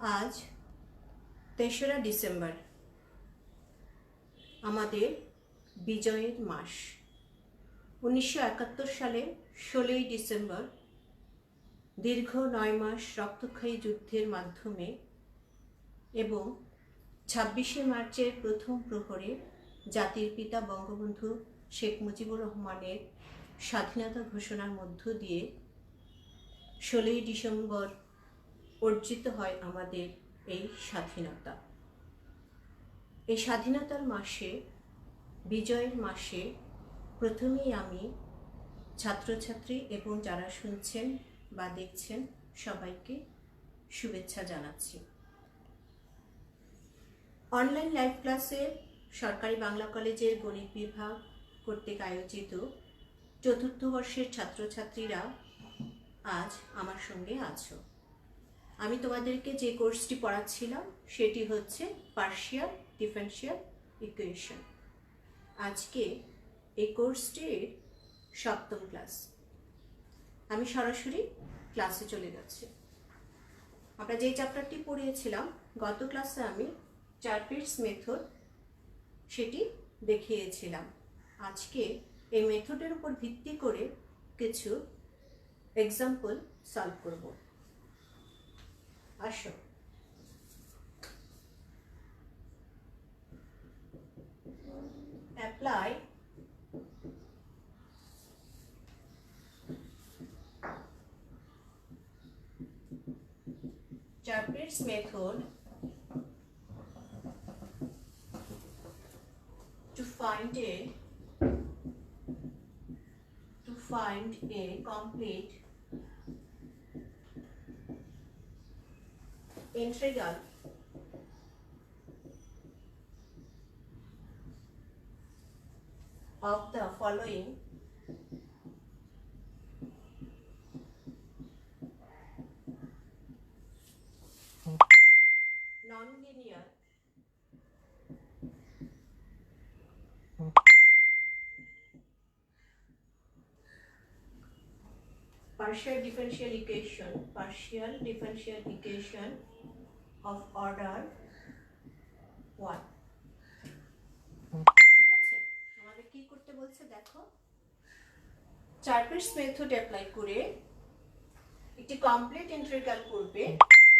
আজ ৩রা ডিসেম্বর, আমাদের বিজয়ের মাস। ১৯৭১ সালে ১৬ই ডিসেম্বর দীর্ঘ ৯ মাস রক্তক্ষয়ী যুদ্ধের মাধ্যমে এবং ২৬শে মার্চের প্রথম প্রহরে জাতির পিতা বঙ্গবন্ধু শেখ মুজিবুর রহমানের স্বাধীনতা ঘোষণার মধ্য দিয়ে ১৬ই ডিসেম্বর অর্জিত হয় আমাদের এই স্বাধীনতা। এই স্বাধীনতার মাসে, বিজয়ের মাসে, প্রথমেই আমি ছাত্রছাত্রী এবং যারা শুনছেন বা দেখছেন সবাইকে শুভেচ্ছা জানাচ্ছি। অনলাইন লাইভ ক্লাসে সরকারি বাংলা কলেজের গণিত বিভাগ কর্তৃক আয়োজিত ৪র্থ বর্ষের ছাত্রছাত্রীরা আজ আমার সঙ্গে আছো। আমি তোমাদেরকে যে কোর্সটি পড়াচ্ছিলাম সেটি হচ্ছে পার্শিয়াল ডিফারেনশিয়াল ইকুয়েশন। আজকে এই কোর্সটির ৭ম ক্লাস। আমি সরাসরি ক্লাসে চলে যাচ্ছি। আমরা যে চ্যাপ্টারটি পড়িয়েছিলাম গত ক্লাসে আমি চারপিটস মেথড সেটি দেখিয়েছিলাম। আজকে এই মেথডের উপর ভিত্তি করে কিছু এক্সাম্পল সলভ করব। আসো, apply Chapman's method to find a complete integral of the following nonlinear partial differential equation of order 1। ঠিক আছে, আমাদের কি করতে বলছে দেখো। চারপিটস মেথড অ্যাপ্লাই করে একটি কমপ্লিট ইন্টিগ্রাল করবে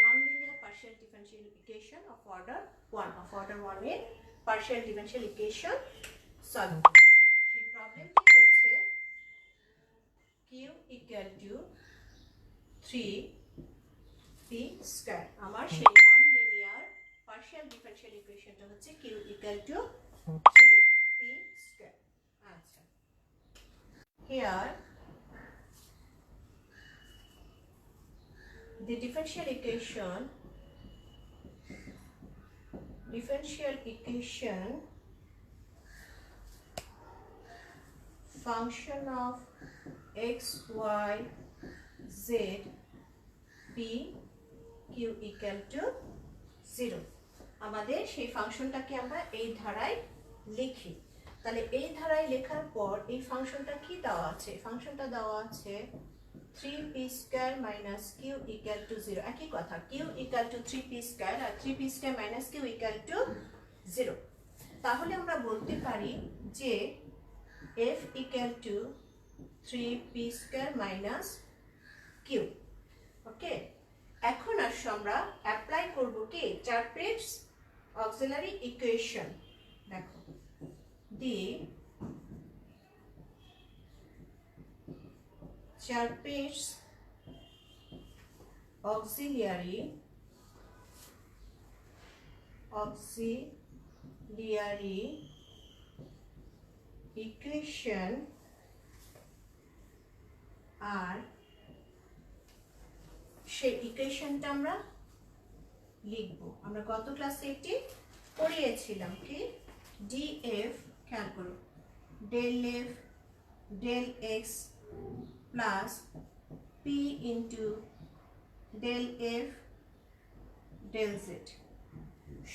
nonlinear partial differential equation of order 1 এর পার্শিয়াল ডিফারেনশিয়াল ইকুয়েশন সলভ করবে। সেই প্রবলেমটি হচ্ছে q equal to 3p square. আমার সেই ননলিনিয়ার পার্শিয়াল ডিফারেনশিয়াল ইকুয়েশনটা হচ্ছে q equal to 3p square. আচ্ছা, here the differential equation function of x, y, z, p, q equal to 0। আমাদের সেই ফাংশনটাকে আমরা এই ধারায় লিখি। তাহলে এই ধারায় লেখার পর এই ফাংশনটা কি দেওয়া আছে? ফাংশনটা দেওয়া আছে 3p square minus q equal to 0। একই কথা, q equal to 3p square আর 3p square minus q equal to 0। তাহলে আমরা বলতে পারি যে f equal to 3p square minus q। Okay, এখন আসো আমরা অ্যাপ্লাই করব কি চারপিটস অক্সিলারি ইকুয়েশন। দেখো, দি Chapman's auxiliary equation আর সেই ইকুয়েশনটা আমরা লিখব। আমরা গত ক্লাসে এটি পড়িয়েছিলাম কি df, খেয়াল করো, del f del x plus p into del f del z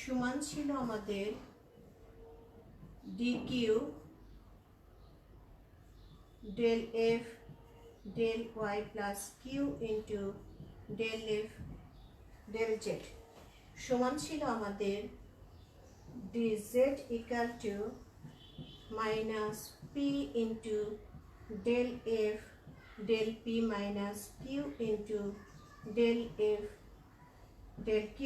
সমান ছিল আমাদের dq del f del y plus q into del f del z। সমান ছিল আমাদের dz equal to minus p into del f del p minus q into del f del q।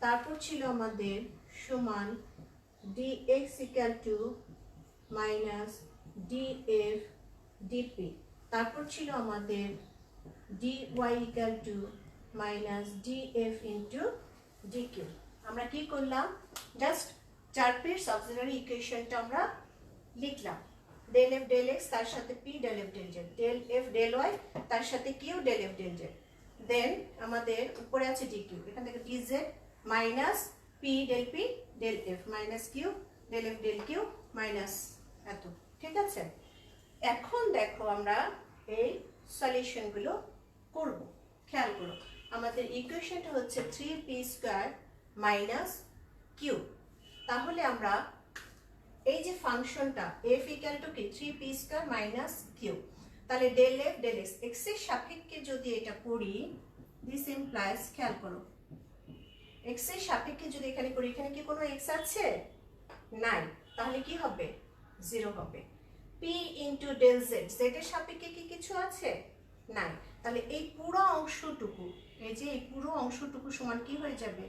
তারপর ছিল আমাদের সমান dx equal to minus df dp। তারপর ছিল আমাদের dy equal to minus df into dq। আমরা কি করলাম, জাস্ট চারপিস অক্সিলারি ইকুয়েশনটা আমরা লিখলাম। ডেল এফ ডেল এক্স তার সাথে p del F del z, del F del y তার সাথে q del F del z. Then আমাদের উপরে আছে ডি কিউ, এখান থেকে d z minus p del f minus q del F del q minus এত। ঠিক আছে, এখন দেখো আমরা এই সলিউশনগুলো করব। খেয়াল করো, আমাদের ইকুয়েশনটা হচ্ছে 3p স্কয়ার মাইনাস কিউ। তাহলে আমরা এই যে ফাংশনটা f ইকুয়াল টু কি 3p স্কয়ার মাইনাস কিউ, তাহলে del F del X, X এর সাপেক্ষে যদি এটা করি, দিস ইমপ্লাইজ, খেয়াল করো, এক্স এর সাপেক্ষে যদি এখানে করি, এখানে কি কোনো এক্স আছে? নাই, তাহলে কি হবে? 0 হবে। p into del Z, Z এর সাপেক্ষে কি কিছু আছে? নাই, তাহলে এই পুরো অংশটুকু, এই যে এই পুরো অংশটুকু সমান কি হয়ে যাবে?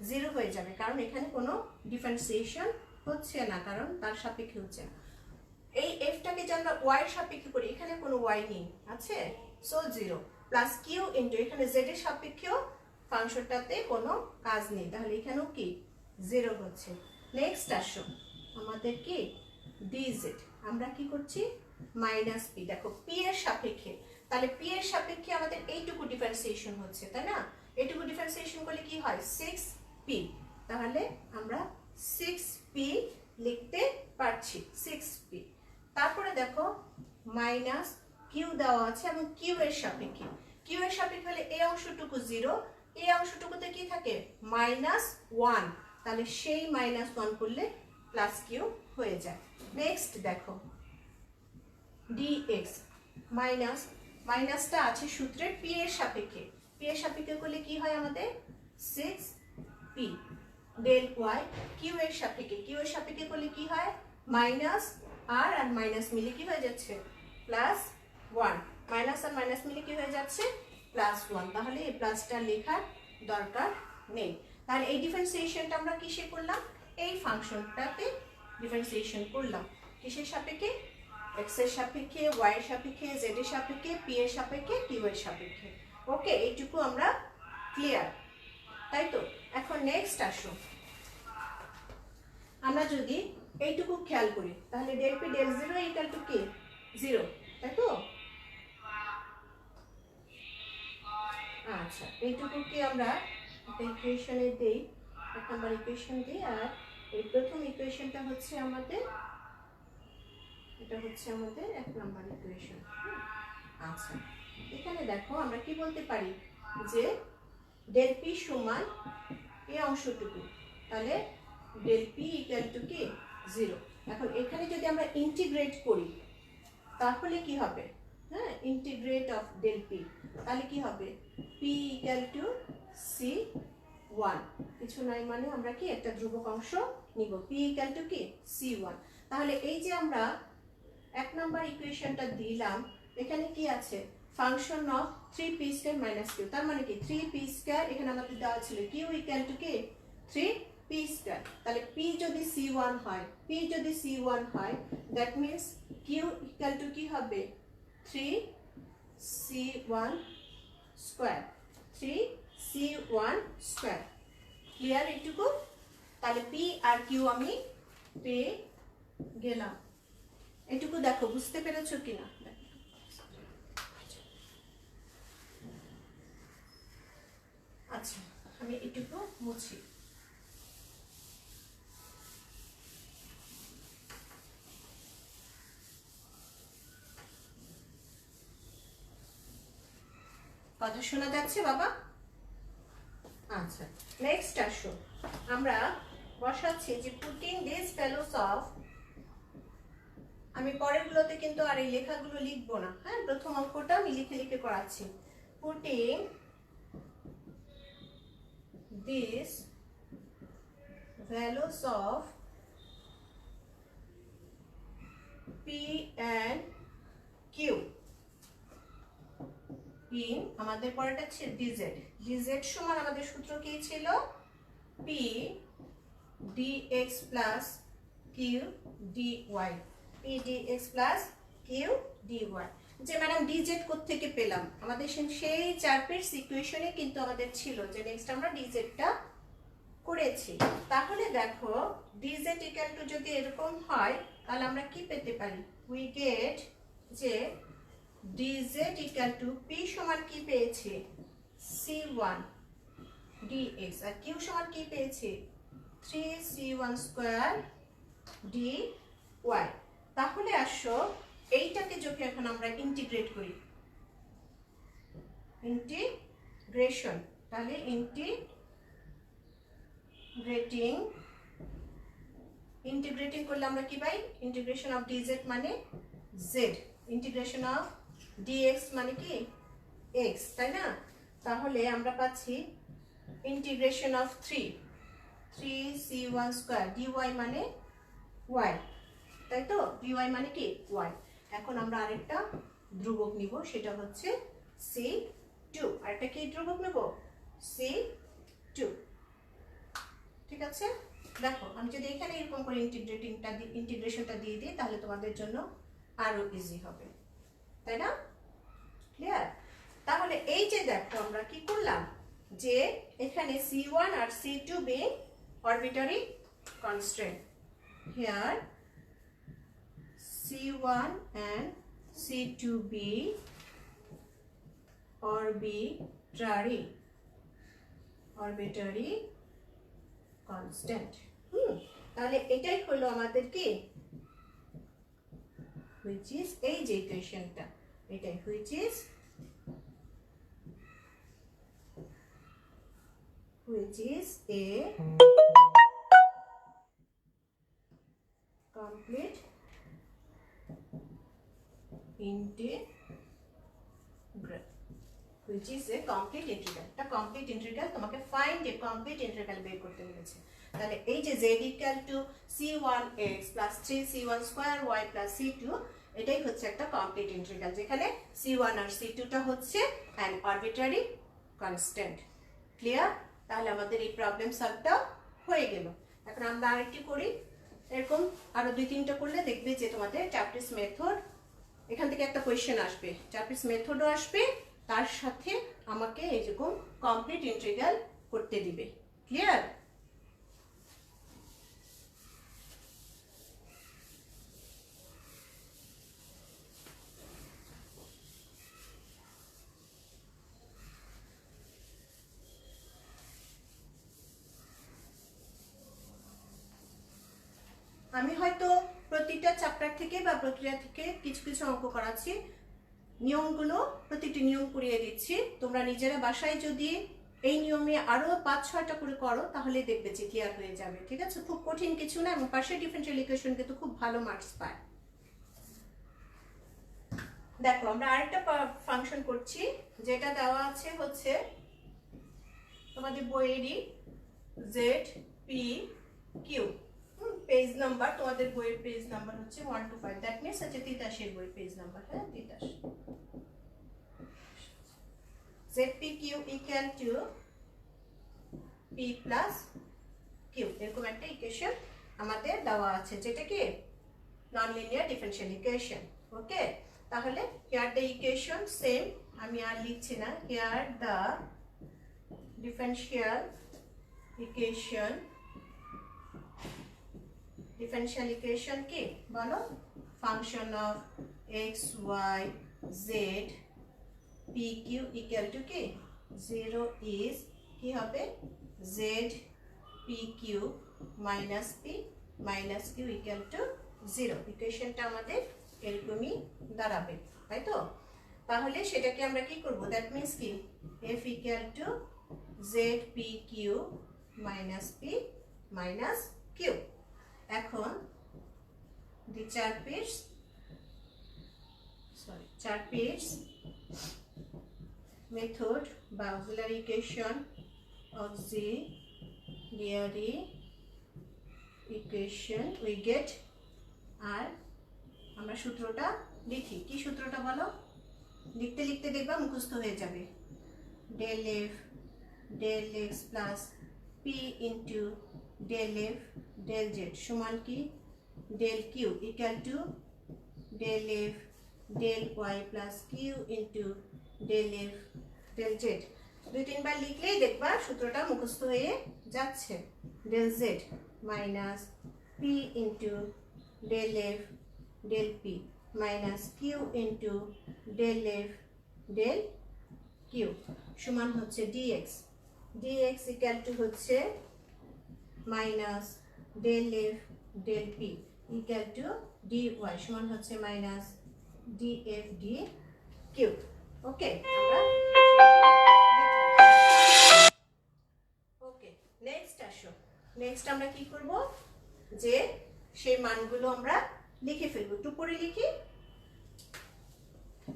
0 হয়ে যাবে, কারণ এখানে কোনো ডিফারেন্সিয়েশন হচ্ছে না, কারণ তার সাপেক্ষে হচ্ছে না। এই এফটাকে যদি আমরা ওয়াই এর সাপেক্ষে করি, এখানে কোনো ওয়াই নেই, আছে, সো 0 প্লাস কিউ ইনটু এখানে জেড এর সাপেক্ষেও ফাংশনটাতে কোনো কাজ নেই, তাহলে এখানেও কি 0 হচ্ছে। নেক্সট আসো আমাদের কি ডিজেড, আমরা কি করছি মাইনাস পি। দেখো পি এর সাপেক্ষে, তাহলে পি এর সাপেক্ষে আমাদের এইটুকু ডিফারেন্সিয়েশন হচ্ছে, তাই না? এইটুকু ডিফারেন্সিয়েশন করলে কি হয় 6p, তাহলে আমরা 6p লিখতে পারছি, 6p। তারপরে দেখো মাইনাস কিউ দেওয়া আছে এবং কিউ এর সাপেক্ষে, কিউ এর সাপেক্ষে হলে এই অংশটুকু 0, এই অংশটুকুতে কি থাকে -1, তাহলে সেই -1 করলে প্লাস কিউ হয়ে যায়। নেক্সট দেখো dx মাইনাস, মাইনাসটা আছে সূত্রে p এর সাপেক্ষে, p এর সাপেক্ষে করলে কি হয় আমাদের 6p ডেল y, q এর সাপেক্ষে, q এর সাপেক্ষে করলে কি হয় মাইনাস আর মাইনাস মিলে কি হয়ে যাচ্ছে +1, মাইনাস আর মাইনাস মিলে কি হয়ে যাচ্ছে +1, তাহলে এই প্লাসটা লেখার দরকার নেই। তাহলে এই ডিফারেন্সিয়েশনটা আমরা কিসে করলাম? এই ফাংশনটাতে ডিফারেন্সিয়েশন করলাম, কিসের সাপেক্ষে? x এর সাপেক্ষে, y এর সাপেক্ষে, z এর সাপেক্ষে, p এর সাপেক্ষে, q এর সাপেক্ষে। ওকে, এইটুকু আমরা ক্লিয়ার, তাই তো? এখন নেক্সট আসো, আমরা যদি এইটুকু খেয়াল করি, তাহলে del P del 0 equal to কি 0, তাই তো? আচ্ছা, এইটুকুকে আমরা একটা ইকুয়েশনে দেই, এক নাম্বার ইকুয়েশন দিই, আর এই প্রথম ইকুয়েশনটা হচ্ছে আমাদের, এটা হচ্ছে আমাদের এক নাম্বার ইকুয়েশন। আচ্ছা, এখানে দেখো আমরা কি বলতে পারি যে ডেল পি সমান এই অংশটুকু, তাহলে ডেল পি ইকুয়াল টু কি 0। এখন এখানে যদি আমরা ইন্টিগ্রেট করি তাহলে কি হবে? হ্যাঁ, ইন্টিগ্রেট অফ ডেল পি, তাহলে কি হবে পি ইকুয়াল টু c1, কিছু নাই মানে আমরা কি একটা ধ্রুবক অংশ নিব, পি ইকুয়াল টু কি c1। তাহলে এই যে আমরা এক নাম্বার ইকুয়েশনটা দিলাম, এখানে কি আছে function of 3p square minus Q, তার মানে কি 3p স্কয়ার, এখানে আমাদের দেওয়া ছিল কিউ ইকুয়াল টু কি 3p স্কয়ার, তাহলে p যদি c1 হয়, p যদি c1 হয়, that means Q equal to কি হবে 3c1 square, 3c1 square. Clear এইটুকু? তাহলে p আর q আমি পেয়ে গেলাম। এটুকু দেখো বুঝতে পেরেছো কিনা? আচ্ছা, আমি এটুকু মুছি। কথা শোনা যাচ্ছে বাবা? আচ্ছা, নেক্সট আসো, আমরা বসাচ্ছি যে পুটিং দিস ভ্যালুস অফ, আমি পরেরগুলোতে কিন্তু আর এই লেখাগুলো লিখবো না, হ্যাঁ, প্রথম অঙ্কটা আমি লিখে লিখে করাচ্ছি। Putting these values of P and Q in আমাদের পরেরটা ছিল dz dz সমান আমাদের সূত্র কি ছিল p dx plus q dy p dx plus q dy যে ম্যাডাম dz কোথা থেকে পেলাম আমাদের সেই চার্পের ইকুয়েশনে কিন্তু আমাদের ছিল যে নেক্সট আমরা dz টা করেছি তাহলে দেখো dz equal to যদি এরকম হয় তাহলে আমরা কি পেতে পারি we get যে dz equal to p সমান কি পেয়েছি c1 dx আর q সমান কি পেয়েছি 3c1 স্কয়ার dy তাহলে আসো এইটাকে যদি এখন আমরা ইন্টিগ্রেট করি ইন্টিগ্রেশন তাহলে ইন্টিগ্রেটিং করলে আমরা কি পাই ইন্টিগ্রেশন অফ dz মানে z ইন্টিগ্রেশন অফ dx মানে কি x তাই না তাহলে আমরা পাচ্ছি integration of 3c1 square dy মানে y তাই তো dy মানে কি y এখন আমরা আরেকটা ধ্রুবক নিব সেটা হচ্ছে c2 আরেকটা কি ধ্রুবক নেব c2 ঠিক আছে দেখো আমি যদি এখানে এরকম করে ইন্টিগ্রেশনটা দিয়ে দিই তাহলে তোমাদের জন্য আরো ইজি হবে তাই না ক্লিয়ার তাহলে এই যে দেখো আমরা কি করলাম যে এখানে c1 R c2 being arbitrary constant here c1 and c2 be arbitrary constant তাহলে এটাই হলো আমাদের কি which is এই যে ইকুয়েশনটা এটাই which is a complete integral which is a complete integral টা complete integral তোমাকে find a complete integral বের করতে বলেছে তাহলে এই যে z equal to c1x plus 3c1 square y plus c2 এটাই হচ্ছে একটা কমপ্লিট ইন্টিগ্রাল যেখানে c1 আর c2 টা হচ্ছে an arbitrary constant ক্লিয়ার তাহলে আমাদের এই প্রবলেম সলভটা হয়ে গেল এখন আমরা আরেকটি করি এরকম আরো দুই তিনটা করলে দেখবে যে তোমাদের চ্যাপ্টার্স মেথড এখান থেকে একটা কোশ্চেন আসবে চ্যাপ্টার্স মেথডও আসবে তার সাথে আমাকে এরকম কমপ্লিট ইন্টিগ্রাল করতে দিবে ক্লিয়ার আমি হয়তো প্রতিটা চ্যাপ্টার থেকে বা প্রক্রিয়া থেকে কিছু কিছু অঙ্ক করাচ্ছি নিয়মগুলো প্রতিটি নিয়ম করিয়ে দিচ্ছি তোমরা নিজেরা বাসায় যদি এই নিয়মে আরো 5-6টা করে করো তাহলে দেখবে যে ক্লিয়ার হয়ে যাবে ঠিক আছে খুব কঠিন কিছু না এবং পার্শিয়াল ডিফারেনশিয়াল ইকুয়েশন কিন্তু খুব ভালো মার্কস পায় দেখো আমরা আরেকটা ফাংশন করছি যেটা দেওয়া আছে হচ্ছে তোমাদের বইয়েরই ZPQ পেজ নাম্বার তোমাদের বইয়ের পেজ নাম্বার হচ্ছে 125 দ্যাট মিন্স হচ্ছে 83 এর বই পেজ নাম্বার হ্যাঁ 83 ZPQ equal to P plus Q এরকম একটা ইকুয়েশন আমাদের দেওয়া আছে যেটা কি নন লিনিয়ার ডিফারেনশিয়াল ইকুয়েশন ওকে তাহলে হিয়ার দ্য ইকুয়েশন সেম আমি আর লিখছি না here the differential equation differential equation কি বলো function of x y z p q equal to কি 0 is কি হবে z p q minus p minus q equal to 0 ইকুয়েশনটা আমাদের এরকমই দাঁড়াবে তাই তো তাহলে সেটাকে আমরা কি করব দ্যাট মিন্স কি f equal to z p q minus p minus q এখন the Charpit's method বা auxiliary equation auxiliary equation we get আর আমরা সূত্রটা লিখি। কি সূত্রটা বলো? লিখতে লিখতে দেখবা মুখস্থ হয়ে যাবে। del f del x plus p into del f del z সমান কি? del q equal to del f del y plus q into del f del z। দুই তিনবার লিখলেই দেখবা সূত্রটা মুখস্থ হয়ে যাচ্ছে। del z minus p into del f del p minus q into del f del q সমান হচ্ছে dx। dx equal to হচ্ছে minus del f del p equal to dy সমান হচ্ছে minus df dq। ওকে, আমরা okay next আসো। Next আমরা কি করব? যে সেই মানগুলো আমরা লিখে ফেলবো। একটু পরে লিখি,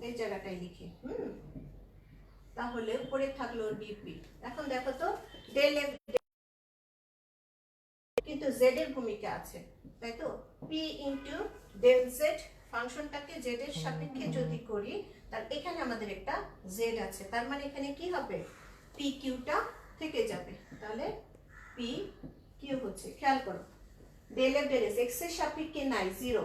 এই জায়গাটায় লিখি। তাহলে উপরে থাকলো ডিপি। এখন দেখো তো ডেল এফ কিন্তু জেড এর ভূমিকা আছে, তাই তো? পি ইন্টু ডেল জেড ফাংশনটাকে জেড এর সাপেক্ষে যদি করি, তাহলে এখানে আমাদের একটা জেড আছে, তার মানে এখানে কি হবে? পি কিউটা থেকে যাবে। তাহলে পি কিউ হচ্ছে, খেয়াল করো, del F del S X এর সাপেক্ষে নাই 0,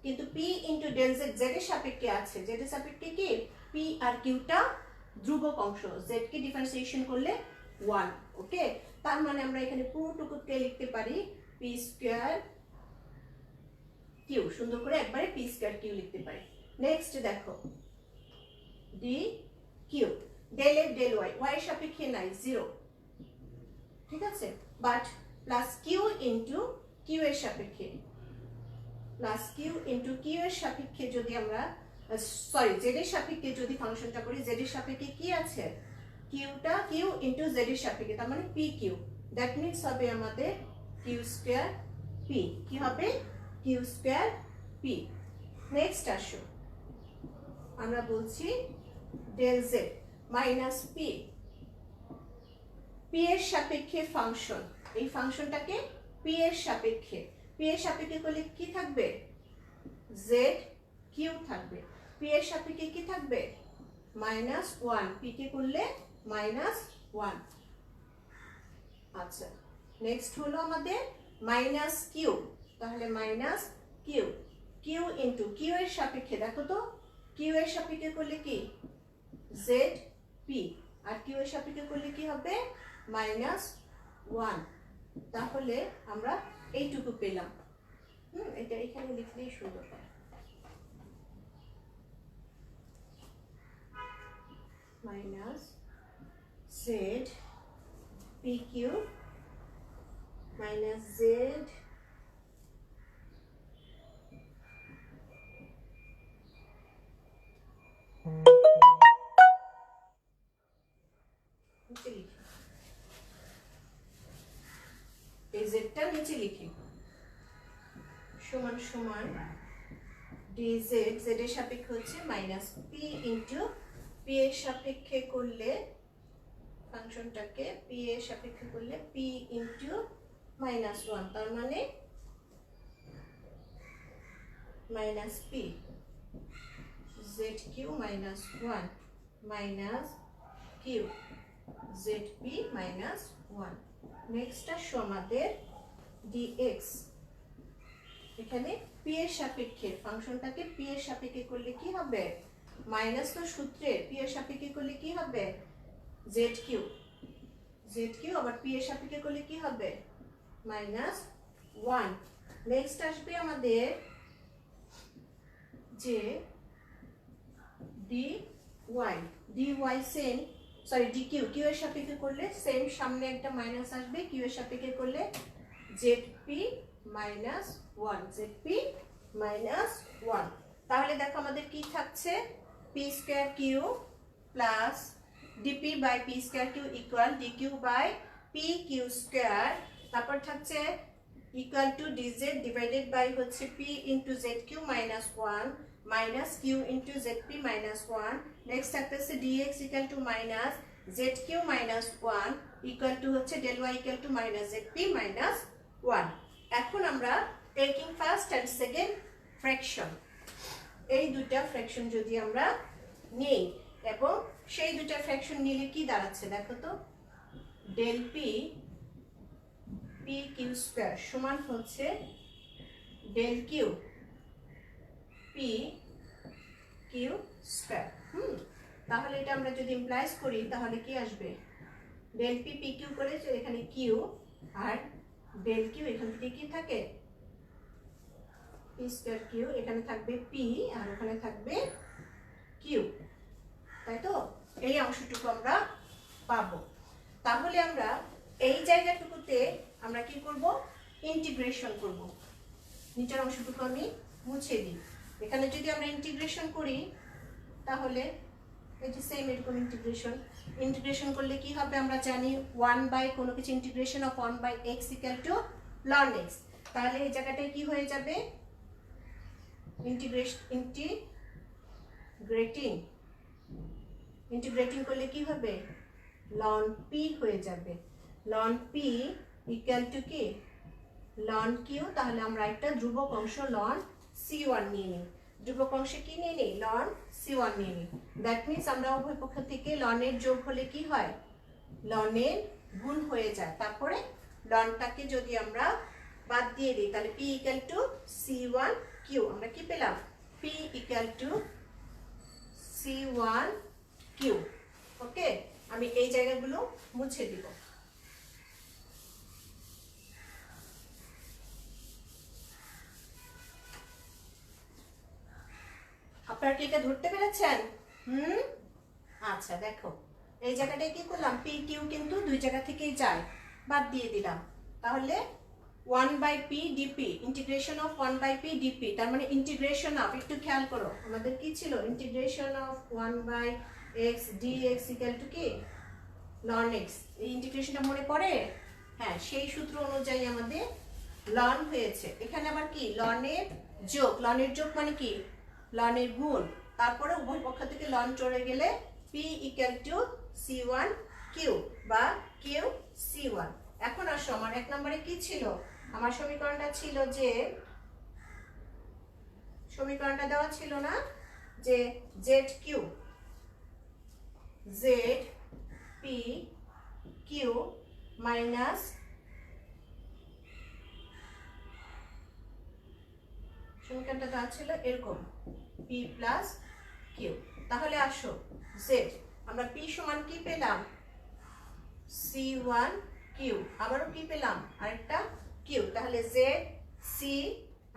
কিন্তু P into del Z Z এর সাপেক্ষে আছে। জেড এর সাপেক্ষে কি? পি আর কিউটা ধ্রুবক অংশ, জেড কে ডিফারেন্সিয়েশন করলে 1। ওকে, তার মানে আমরা এখানে পুরোটুকুকে লিখতে পারি পি স্কয়ার কিউ। সুন্দর করে একবারে পি স্কয়ার কিউ লিখতে পারি। নেক্সট দেখো D Q del F del Y, Y এর সাপেক্ষে নাই 0, ঠিক আছে, but plus Q into Q এর সাপেক্ষে, প্লাস কিউ ইন্টু কিউ এর সাপেক্ষে যদি আমরা সরি জেড এর সাপেক্ষে যদি ফাংশনটা করি, জেড এর সাপেক্ষে কি আছে? কিউটা কিউ ইন্টু জেড এর সাপেক্ষে, তার মানে পি কিউ। দ্যাট মিনস হবে আমাদের কিউ স্কয়ার পি। কি হবে? Q square P. নেক্সট আসো, আমরা বলছি del Z minus P, P এর সাপেক্ষে ফাংশন, এই ফাংশনটাকে পি এর সাপেক্ষে, পি এর সাপেক্ষে করলে কি থাকবে? জেড কিউ থাকবে। পি এর সাপেক্ষে কি থাকবে? -1, পি কে করলে -1। আচ্ছা, নেক্সট হলো আমাদের মাইনাস কিউ, তাহলে minus Q, Q into Q এর সাপেক্ষে, দেখো তো কিউ এর সাপেক্ষে করলে কি? জেড পি, আর কিউ এর সাপেক্ষে করলে কি হবে? -1। তাহলে আমরা এইটুকু পেলাম। এটা এখানে লিখলেই সুন্দর হয়। Minus Z P Q minus Z নিচে লিখি, এই জেডটা নিচে লিখি, সমান সমান ডিজেড, জেড এর সাপেক্ষে হচ্ছে মাইনাস পি ইন্টু পি এর সাপেক্ষে করলে ফাংশনটাকে পি এর সাপেক্ষে করলে পি ইন্টু -1, তার মানে minus P Z Q -1 minus Q Z P -1। Next আসো আমাদের ডিএক্স, এখানে পি এর সাপেক্ষে ফাংশনটাকে পি এর সাপেক্ষে করলে কি হবে? মাইনাস তো সূত্রে, পি এর সাপেক্ষে করলে কি হবে? জেড কিউ, জেড কিউ আবার পি এর সাপেক্ষে করলে কি হবে? -1। নেক্সট আসবে আমাদের যে D Y, D Y same, sorry D Q, Q এর সাপেক্ষে করলে সেম, সামনে একটা মাইনাস আসবে, কিউ এর সাপেক্ষে করলে জেড পি -1, জেড পি -1। তাহলে দেখো আমাদের কি থাকছে? P square q plus d p by p square q equal d q by p q square, তারপর থাকছে equal to d z divided by হচ্ছে p into z Q -1 minus q into z P -1। Next থাকতেছে d x equal to minus z q minus 1 equal to হচ্ছে del y equal to minus Z p minus 1। এখন আমরা taking first and second fraction, এই দুটা fraction যদি আমরা নিই এবং সেই দুটা ফ্র্যাকশন নিলে কি দাঁড়াচ্ছে দেখো তো, del P P Q square সমান হচ্ছে del Q P Q square. তাহলে এটা আমরা যদি ইমপ্লাইজ করি তাহলে কি আসবে, ডেল পি পি কিউ করে এখানে কিউ আর ডেল কিউ এখান থেকে কি থাকে পি স্কোয়ার কিউ, এখানে থাকবে পি আর ওখানে থাকবে কিউ, তাই তো? এই অংশটুকু আমরা পাবো। তাহলে আমরা এই জায়গাটুকুতে আমরা কি করব, ইন্টিগ্রেশন করব। নিচের অংশটুকু আমি মুছে দিই। এখানে যদি আমরা ইন্টিগ্রেশন করি তাহলে এই যে সেম এরকম ইন্টিগ্রেশন করলে কি হবে আমরা জানি 1 বাই কোনো কিছু integration of 1 by x equal to ln x। তাহলে এই জায়গাটায় কি হয়ে যাবে, ইন্টিগ্রেটিং করলে কি হবে, ln p হয়ে যাবে। ln p ইকুয়াল টু কি, ln q। তাহলে আমরা একটা ধ্রুবক অংশ ln c1 নিয়ে নিই। ধ্রুবক অংশে কি নিয়ে নিই, ln c1 নিয়ে নিই। দ্যাট মিনস আমরা উভয় পক্ষ থেকে ln এর যোগ হলে কি হয়, ln এর গুণ হয়ে যায়। তারপরে lnটাকে যদি আমরা বাদ দিয়ে দিই তাহলে p equal to c1 q। আমরা কি পেলাম, p equal to c1 q। ওকে, আমি এই জায়গাগুলো মুছে দিব। আপনারা কি এটা ধরতে পেরেছেন? আচ্ছা দেখো, এই জায়গাটায় কি করলাম, পি কিউ কিন্তু দুই জায়গা থেকেই যায়, বাদ দিয়ে দিলাম। তাহলে 1 by P DP, integration of 1 by P DP, তার মানে ইন্টিগ্রেশন অফ, একটু খেয়াল করো আমাদের কি ছিল, integration of 1 by X DX equal to কি ln x। এই ইন্টিগ্রেশনটা মনে পড়ে? হ্যাঁ, সেই সূত্র অনুযায়ী আমাদের ln হয়েছে। এখানে আবার কি ln এর যোগ, ln এর যোগ মানে কি ln এর গুণ, তারপরে উভয় পক্ষ থেকে ln চলে গেলে p equal to c1 q বা q c1। এখন আসো, আমার এক নম্বরে কি ছিল, আমার সমীকরণটা ছিল যে, সমীকরণটা দেওয়া ছিল না যে Z Q Z P Q minus সমীকরণটা দেওয়া ছিল এরকম পি প্লাস কিউ। তাহলে আসো জেড, আমরা পি সমান কি পেলাম, c1 কিউ, আবারও কি পেলাম আরেকটা কিউ। তাহলে জেড সি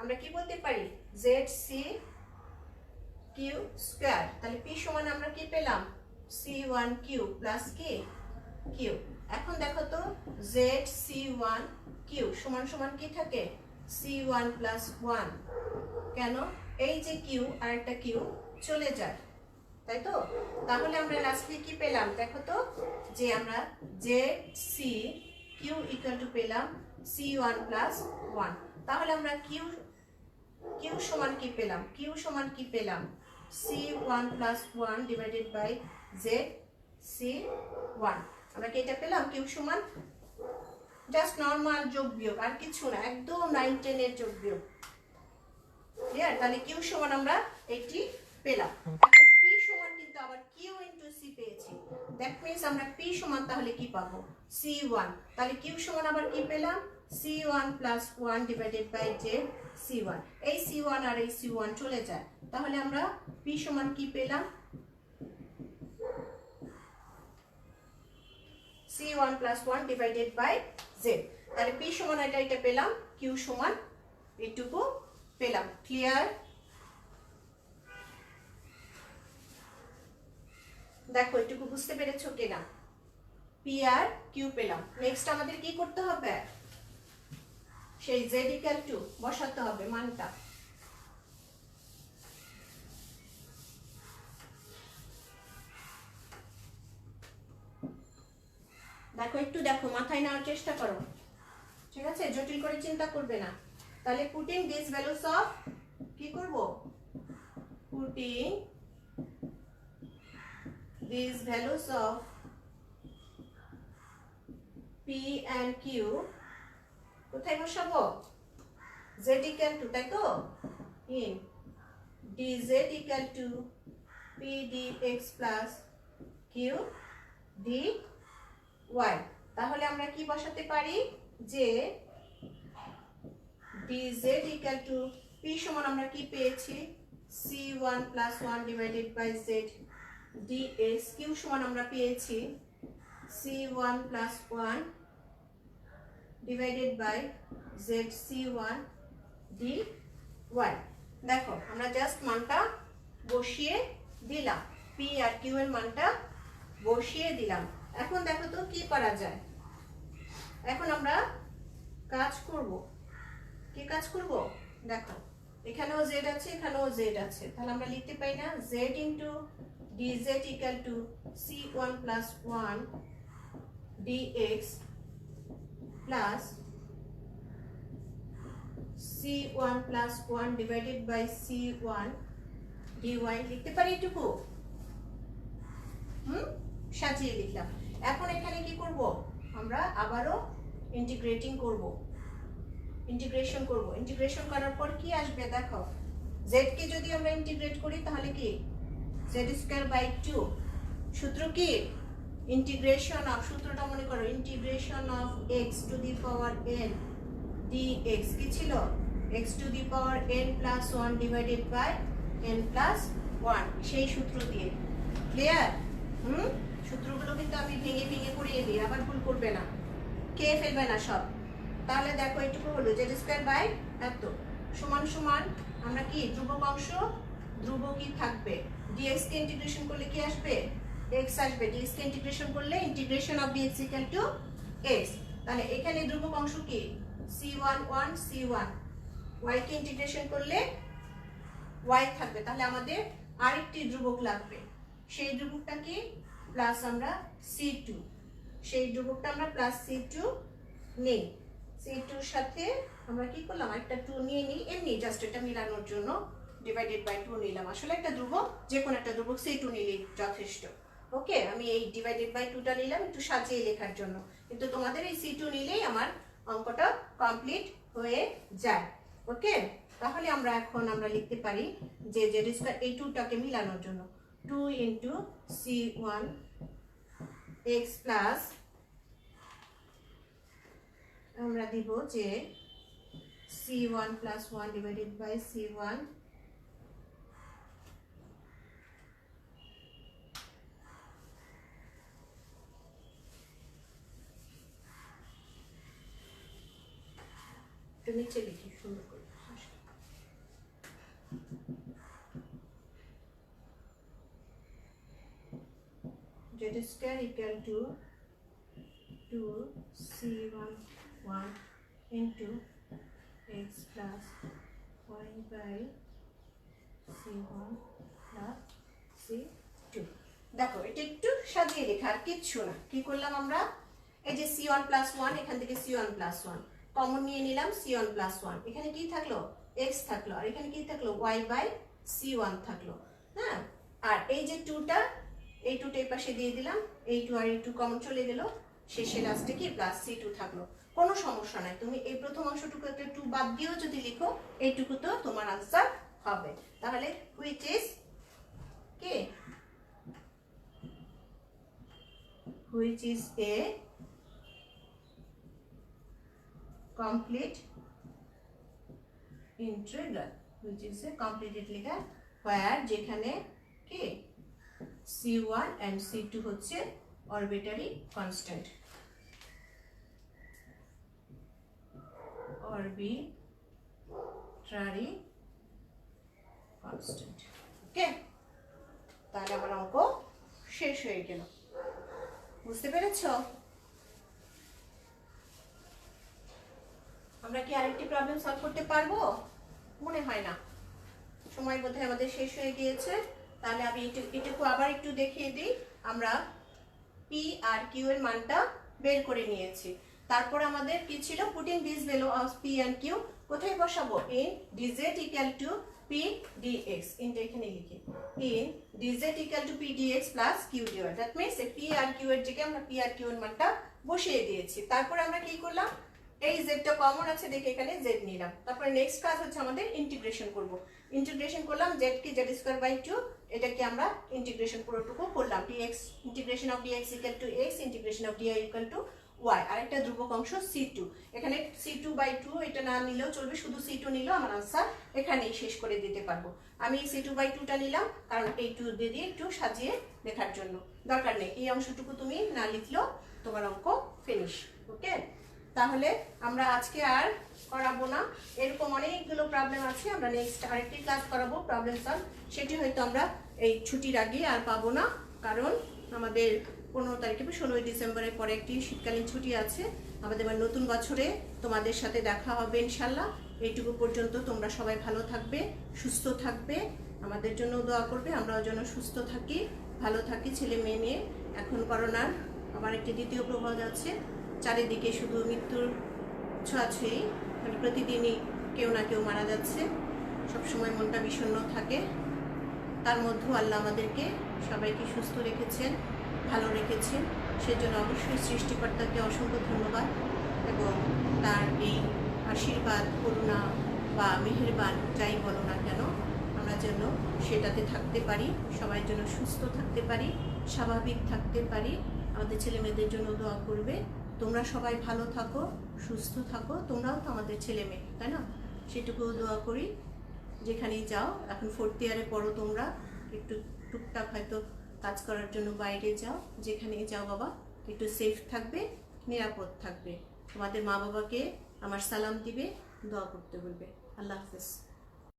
আমরা কি বলতে পারি, জেড সি কিউ স্কয়ার। তাহলে পি সমান আমরা কি পেলাম, c1 কিউ প্লাস কি কিউ। এখন দেখো তো জেড c1 কিউ সমান সমান কি থাকে, c1 প্লাস 1। কেন, এই যে কিউ আর একটা কিউ চলে যায়, তাই তো? তাহলে আমরা লাস্টে কি পেলাম দেখো তো, যে আমরা Z C Q equal to পেলাম c1 প্লাস 1। তাহলে আমরা কিউ সমান কি পেলাম, কিউ সমান কি পেলাম, c1 plus 1 divided by Z c1। আমরা কি এটা পেলাম, কিউ সমান জাস্ট নরমাল যোগ বিয়োগ, আর কিছু না, একদম 9 10 এর যোগ বিয়োগ। ক্লিয়ার? তাহলে কিউ সমান আমরা এটি পেলাম। এখন পি সমান কিন্তু আবার কিউ ইনটু সি পেয়েছি। দ্যাট মিন্স আমরা পি সমান তাহলে কি পাবো, c1। তাহলে কিউ সমান আবার কি পেলাম, c1 plus 1 divided by Z c1। এই c1 আর এই c1 চলে যায়। তাহলে আমরা পি সমান কি পেলাম, c1 plus 1 divided by Z. তাহলে পি সমান এটা পেলাম, কিউ সমান এটুকু পেলাম। ক্লিয়ার? দেখো এটুকু বুঝতে পেরেছো কিনা, পি আর কিউ পেলাম। নেক্সট আমাদের কি করতে হবে, সেই জেড ইকুয়াল টু বসাতে হবে মানটা। দেখো একটু দেখো, মাথায় নেওয়ার চেষ্টা করো, ঠিক আছে? জটিল করে চিন্তা করবে না। তাহলে পুটিং দিস ভ্যালুস অফ, কি করব, putting this values of P and Q কোথায় বসাবো? z ইকুয়াল টু, তাই তো, in dz equal to P dx plus Q dy। তাহলে আমরা কি বসাতে পারি যে dz ইকুয়াল টু p সমান আমরা কি পেয়েছি c1 plus 1 divided by z dx, q সমান আমরা পেয়েছি c1 plus 1 divided by z c1 dy। দেখো আমরা জাস্ট মানটা বসিয়ে দিলাম, p আর q এর মানটা বসিয়ে দিলাম। এখন দেখো তো কি করা যায়। এখন আমরা কাজ করব, কি কাজ করব? দেখো এখানেও z আছে, এখানেও z আছে, তাহলে আমরা লিখতে পারি না z into dz equal to c1 plus 1 dx plus c1 plus 1 divided by c1 dy লিখতে পারি এটুকু? সাজিয়ে লিখলাম। এখন এখানে কি করব? আমরা আবারও ইন্টিগ্রেশন করব। ইন্টিগ্রেশন করার পর কি আসবে দেখো, z কে যদি আমরা ইন্টিগ্রেট করি তাহলে কি z স্কয়ার বাই 2। সূত্র কি? ইন্টিগ্রেশন অফ, সূত্রটা মনে করো, integration of x to the power n dx কি ছিল? x to the power n plus 1 divided by n plus 1, সেই সূত্র দিয়ে। ক্লিয়ার? সূত্রগুলো কিন্তু আমি ভেঙে ভেঙে করিয়ে দিই, আবার ভুল করবে না, খেয়ে ফেলবে না সব। তাহলে দেখো এটুকু হলো z স্কয়ার বাই এত সমান সমান আমরা কি ধ্রুবক অংশ ধ্রুবকই থাকবে। dx কে ইন্টিগ্রেশন করলে কি আসবে? x আসবে। dx কে ইন্টিগ্রেশন করলে integration of dx equal to x। তাহলে এখানে ধ্রুবক অংশ কি c1 1 c1, y কে ইন্টিগ্রেশন করলে y থাকবে। তাহলে আমাদের আরেকটি ধ্রুবক লাগবে, সেই ধ্রুবকটা কি প্লাস আমরা c2, সেই ধ্রুবকটা আমরা প্লাস c2 নেই। c2 এর সাথে আমরা কি করলাম, একটা 2 নিয়ে নিই, এমনি জাস্ট এটা মিলানোর জন্য ডিভাইডেড বাই 2 নিলাম। আসলে একটা ধ্রুবক, যে কোনো একটা ধ্রুবক c2 নিলেই যথেষ্ট। ওকে, আমি এই ডিভাইডেড বাই 2টা নিলাম একটু সাজিয়ে লেখার জন্য, কিন্তু তোমাদের এই c2 নিলেই আমার অঙ্কটা কমপ্লিট হয়ে যায়। ওকে, তাহলে আমরা লিখতে পারি যে z স্কয়ার এই 2টাকে মিলানোর জন্য 2 ইনটু c1 x প্লাস আমরা দিব যে c1 plus 1 divided by c1 তো নিচে লিখি সুন্দর করে z square equal to 2c1 1 into x plus y by c1 plus c2। দেখো এটা একটু সাজিয়ে লেখা, আর কিচ্ছু না। কি করলাম আমরা, এই যে c1 plus 1, এখান থেকে c1 plus 1 কমন নিয়ে নিলাম, c1 plus 1, এখানে কি থাকলো x থাকলো, আর এখানে কি থাকলো y by c1 থাকলো। হ্যাঁ, আর এই যে 2টা, এই 2টা এই পাশে দিয়ে দিলাম, এই 2 আর এই 2 কমন চলে গেল, শেষে লাস্টে কি প্লাস c2 থাকলো। কোনো সমস্যা নাই, তুমি এই প্রথম অংশটুকু একটা 2 বাদ দিয়েও যদি লিখো এইটুকু তো তোমার আনসার হবে। তাহলে হুইচ ইজ কি, which is a complete integral, which is a complete integral where যেখানে কি c1 and c2 হচ্ছে arbitrary constant, arbitrary constant। ওকে, তাহলে আমার অঙ্ক শেষ হয়ে গেল। বুঝতে পেরেছো? আমরা কি আরেকটি প্রবলেম সলভ করতে পারবো? মনে হয় না, সময় বোধহয় আমাদের শেষ হয়ে গিয়েছে। তাহলে আমি এটুকু আবার একটু দেখিয়ে দিই। আমরা p আর q এর মানটা বের করে নিয়েছি। তারপর আমাদের কি ছিল, putting this value of p and q কোথায় বসাবো, in dz equal to p p d x ইনটা এখানে লিখি ইন d z equal to p d x plus q d y. That means p আর কিউ এর জায়গায় আমরা পি আর কিউ এর মানটা বসিয়ে দিয়েছি। তারপর আমরা কি করলাম, এই জেডটা কমন আছে দেখে এখানে জেড নিলাম। তারপরে নেক্সট কাজ হচ্ছে আমাদের ইন্টিগ্রেশন করব। ইন্টিগ্রেশন করলাম জেড কি জেড স্কয়ার বাই 2, এটাকে আমরা ইন্টিগ্রেশন পুরোটুকু করলাম। DX integration of DX equal to X, integration of DI equal to Y. আরেকটা ধ্রুবক অংশ c2, এখানে c2/2 এটা না নিলেও চলবে, শুধু c2 নিলেও আমার আনসার এখানেই শেষ করে দিতে পারবো। আমি c2/2টা নিলাম কারণ এই 2 দিয়ে একটু সাজিয়ে লেখার জন্য, দরকার নেই এই অংশটুকু তুমি না লিখলেও তোমার অঙ্ক ফিনিশ। ওকে, তাহলে আমরা আজকে আর করাবো না, এরকম অনেকগুলো প্রবলেম আছে, আমরা নেক্সট আরেকটি ক্লাস করাবো প্রবলেম সলভ। সেটি হয়তো আমরা এই ছুটির আগে আর পাবো না, কারণ আমাদের 15 তারিখে 16 ডিসেম্বরের পরে একটি শীতকালীন ছুটি আছে। আমাদের নতুন বছরে তোমাদের সাথে দেখা হবে ইনশাল্লাহ। এইটুকু পর্যন্ত তোমরা সবাই ভালো থাকবে, সুস্থ থাকবে, আমাদের জন্য দোয়া করবে, আমরাও যেন সুস্থ থাকি, ভালো থাকি, ছেলে মেয়ে নিয়ে। এখন করোনার আবার একটি দ্বিতীয় প্রভাব যাচ্ছে, চারিদিকে শুধু মৃত্যুর ছোঁয়াছুঁয়ি, মানে প্রতিদিনই কেউ না কেউ মারা যাচ্ছে, সবসময় মনটা বিষণ্ণ থাকে। তার মধ্যেও আল্লাহ আমাদেরকে সবাইকে সুস্থ রেখেছেন, ভালো রেখেছেন, সেজন্য অবশ্যই সৃষ্টিকর্তাকে অসংখ্য ধন্যবাদ এবং তার এই আশীর্বাদ, করুণা বা মেহেরবান যাই বলো না কেন, আমরা যেন সেটাতে থাকতে পারি, সবাই যেন সুস্থ থাকতে পারি, স্বাভাবিক থাকতে পারি। আমাদের ছেলে মেয়েদের জন্য দোয়া করবে, তোমরা সবাই ভালো থাকো, সুস্থ থাকো, তোমরাও তো আমাদের ছেলে মেয়ে, তাই না? সেটুকু দোয়া করি। যেখানেই যাও, এখন 4th ইয়ারে পড়ো তোমরা, একটু টুকটাক হয়তো কাজ করার জন্য বাইরে যাও, যেখানেই যাও বাবা একটু সেফ থাকবে, নিরাপদ থাকবে। তোমাদের মা বাবাকে আমার সালাম দিবে, দোয়া করতে বলবে। আল্লাহ হাফেজ।